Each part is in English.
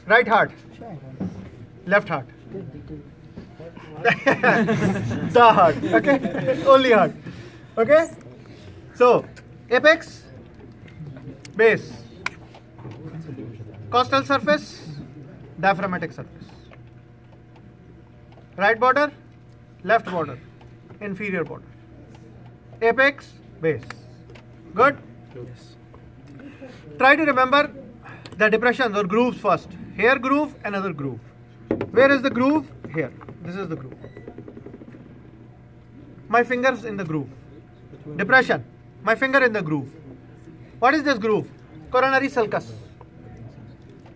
Right heart. Left heart. The heart. Okay. Only heart. Okay. So apex, base, costal surface, diaphragmatic surface. Right border, left border, inferior border. Apex, base. Good? Yes. Try to remember the depressions or grooves first. Here groove, another groove. Where is the groove? Here. This is the groove. My fingers in the groove. Depression. My finger in the groove. What is this groove? Coronary sulcus.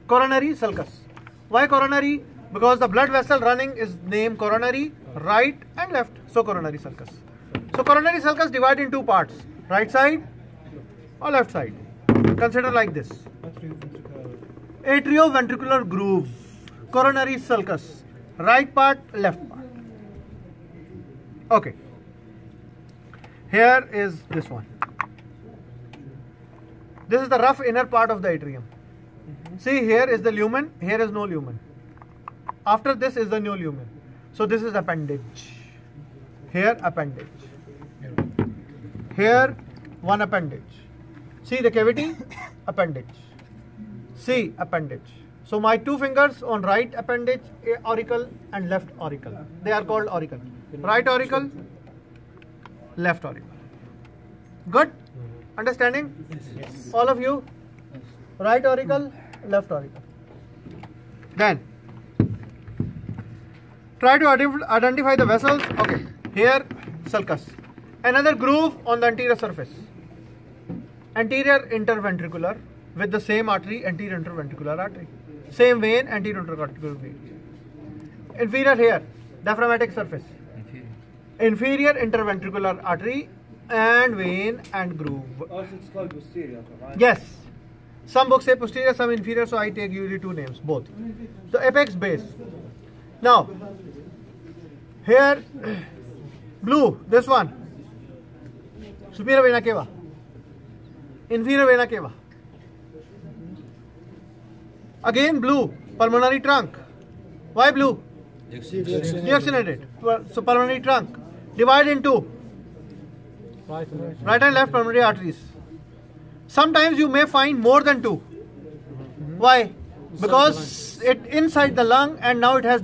Coronary sulcus. Why coronary? Because the blood vessel running is named coronary, right and left. So coronary sulcus. So coronary sulcus divided in two parts. Right side or left side. Consider like this. Atrioventricular groove. Coronary sulcus. Right part, left part. Okay. Here is this one. This is the rough inner part of the atrium. See, here is the lumen, here is no lumen. After this is the new lumen. So this is appendage. Here appendage. Here one appendage. See the cavity? Appendage. See appendage. So my two fingers on right appendage, auricle and left auricle. They are called auricle. Right auricle, left auricle. Good? Understanding? Yes. All of you? Right auricle, left auricle. Then try to identify the vessels. Okay, here sulcus. Another groove on the anterior surface. Anterior interventricular with the same artery, anterior interventricular artery. Same vein, anterior interventricular vein. Inferior here, diaphragmatic surface. Inferior interventricular artery and vein and groove. Also, it's called posterior, right? Yes. Some books say posterior, some inferior, so I take usually two names, both. So apex, base. Now, here, blue, this one. Superior vena cava. Inferior vena cava. Again blue, pulmonary trunk. Why blue? Deoxygenated. So pulmonary trunk. Divide into right and left pulmonary arteries. Sometimes you may find more than two. Why? Because it inside the lung and now it has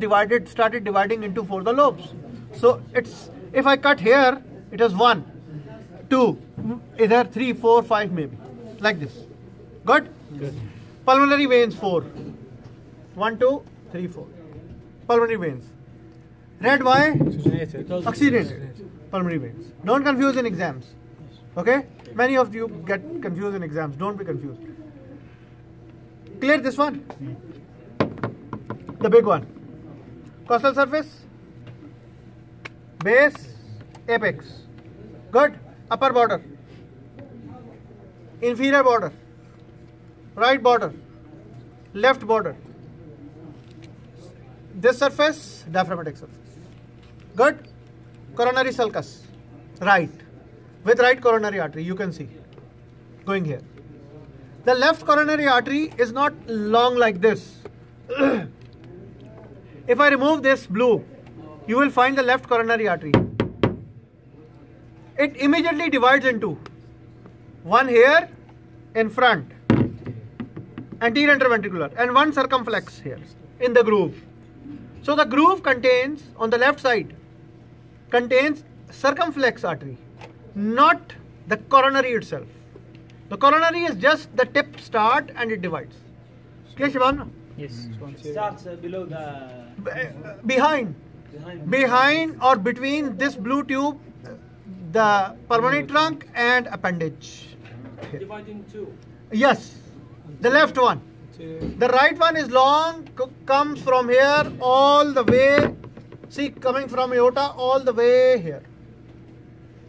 started dividing into four the lobes. So it's, if I cut here, it is 1, 2, either 3, 4, 5 maybe. Like this. Good? Good. Pulmonary veins 4. 1, 2, 3, 4. Pulmonary veins. Red why? Oxygenated. Pulmonary veins. Don't confuse in exams. Okay? Many of you get confused in exams. Don't be confused. Clear this one? The big one. Costal surface. Base. Apex. Good? Upper border. Inferior border. Right border. Left border. This surface, diaphragmatic surface. Good? Coronary sulcus. Right. With right coronary artery, you can see. Going here. The left coronary artery is not long like this. If I remove this blue, you will find the left coronary artery. It immediately divides into one here in front, anterior interventricular, and one circumflex here in the groove. So the groove contains, on the left side, contains circumflex artery, not the coronary itself. The coronary is just the tip start and it divides. Clear, Shivan? Yes. It starts below the... Behind or between this blue tube, the pulmonary trunk and appendage. Dividing two. Yes, the left one. The right one is long, comes from here all the way, see, coming from aorta all the way here.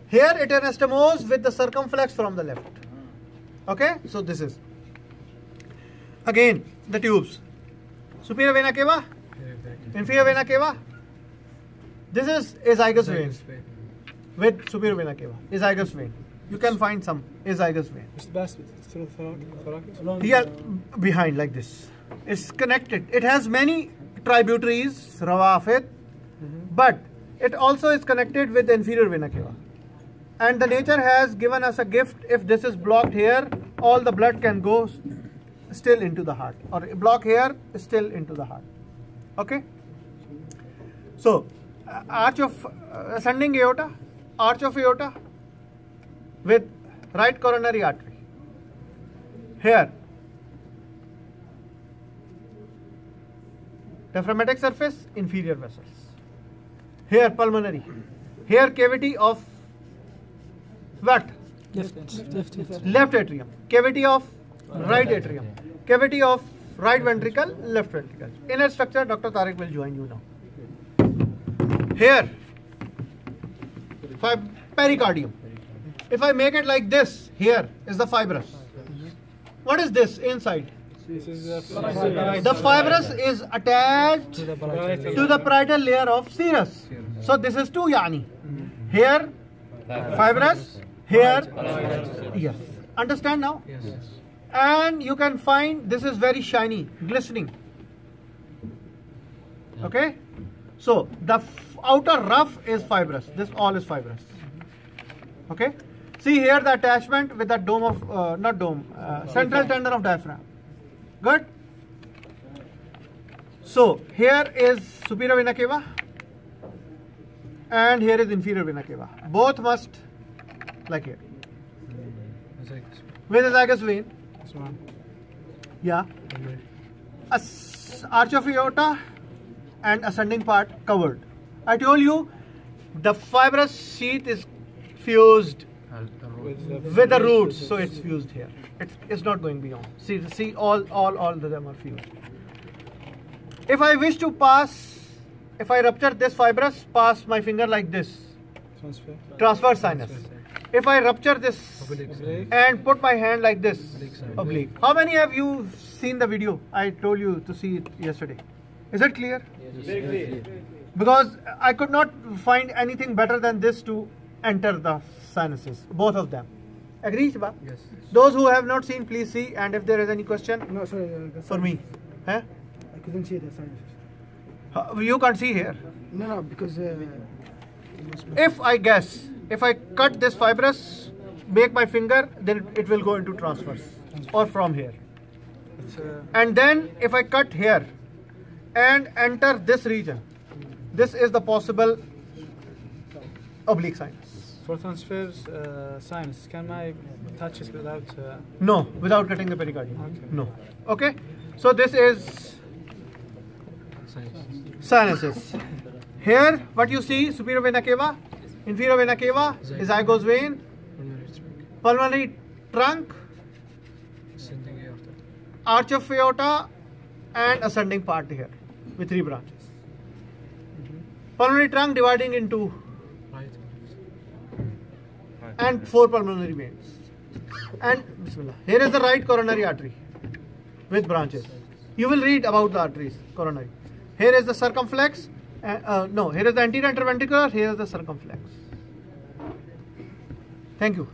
Here it anastomoses with the circumflex from the left. Okay, so this is. Again, the tubes. Superior vena cava, inferior vena cava. This is azygous vein with superior vena cava, azygous vein. You can find some azygous vein. Mr. Bass, through thoracic? Here, behind like this. It's connected. It has many tributaries, rawafid, but it also is connected with the inferior vena cava. And the nature has given us a gift. If this is blocked here, all the blood can go still into the heart, or block here, still into the heart. Okay? So, arch of ascending aorta, arch of aorta with right coronary artery. Here, diaphragmatic surface, inferior vessels. Here, pulmonary. Here, cavity of what? Left atrium. Cavity of right atrium. Cavity of right ventricle, left ventricle. Inner structure, Dr. Tariq will join you now. Here, pericardium. If I make it like this, here is the fibrous. What is this inside? This is The fibrous is attached to the parietal layer of serous. So this is two yani. Here, fibrous. Here, yes. Understand now? Yes. And you can find this is very shiny, glistening. Okay? So the outer rough is fibrous. This all is fibrous. Okay? See here the attachment with the dome of, not dome, central tendon of diaphragm. Good? So here is superior vena cava and here is inferior vena cava. Both must like here. With azygous vein. This one. Yeah. Arch of aorta and ascending part covered. I told you the fibrous sheath is fused with the roots, so it's fused here. It's not going beyond. See, all of them are fused. If I wish to pass, if I rupture this fibrous, pass my finger like this. Transverse sinus. If I rupture this and put my hand like this, oblique. How many have you seen the video? I told you to see it yesterday. Is it clear? Yes. Because I could not find anything better than this to enter the sinuses, both of them. Agree, Shiba? Yes. Those who have not seen, please see. And if there is any question No, sorry. for me, huh? I couldn't see the sinuses. You can't see here. No, because If I guess, if I cut this fibrous, make my finger, then it will go into transverse or from here. And then if I cut here and enter this region, this is the possible oblique sinus. For transverse sinus, can I touch it without? No, without cutting the pericardium. Okay. No. Okay. So this is sinuses. Here, what you see, superior vena cava, inferior vena cava, azygous vein, pulmonary trunk, arch of aorta, and ascending part here with 3 branches. Pulmonary trunk dividing into and 4 pulmonary veins. And bismillah. Here is the right coronary artery with branches. You will read about the arteries, coronary. Here is the circumflex. No, here is the anterior interventricular. Here is the circumflex. Thank you.